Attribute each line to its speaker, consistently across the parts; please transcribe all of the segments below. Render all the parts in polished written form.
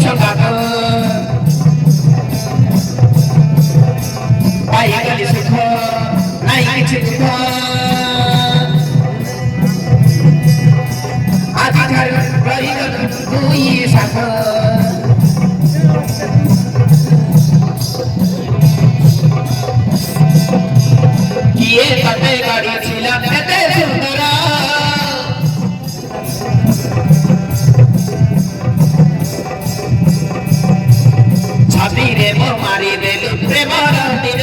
Speaker 1: सौगात पाइगली सुख नाई किछि दुख आजि ठारु रहिगलु दुई साथ किए कते गाड़ी छिला एते सुंदर छाती रे मो मारी देलु प्रेमर तीर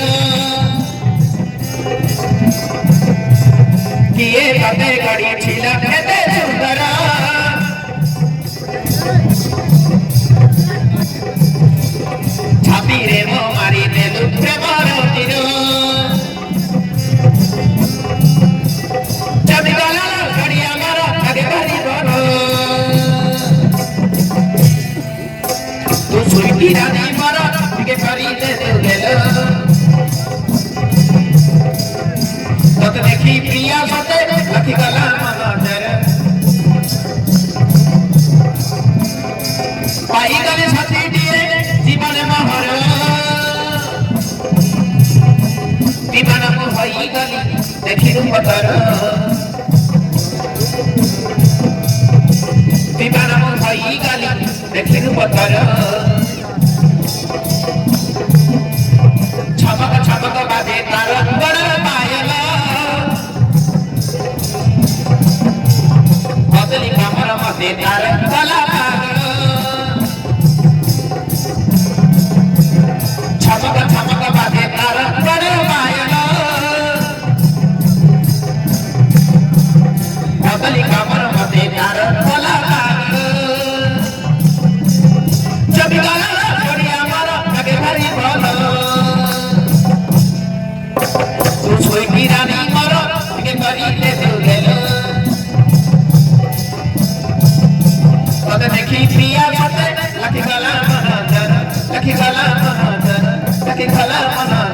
Speaker 1: किए कते गाड़ी छिला एते सुंदर छाती रे मो मारी देलु प्रेमर तीर रानी मरा के करी दे देलो तत देखी प्रिया सते लखी गला मनर पाई गले साथी दिए जीवन महर दीवाना को होई गली देखी रूप पतर दीवाना को होई गली देखी रूप पतर छमक छमक बाजे तार बड़ पायल बदली कमर मते तार गला छमक छमक बाजे तार बड़ पायल बदली कमर मते तार गला जब गला छोड़िया मारा लगे भारी भलो रानी मरो के करी दे देलो तत देखी प्रिया सते लखी गला मनर लखी गला मनर लखी गला मनर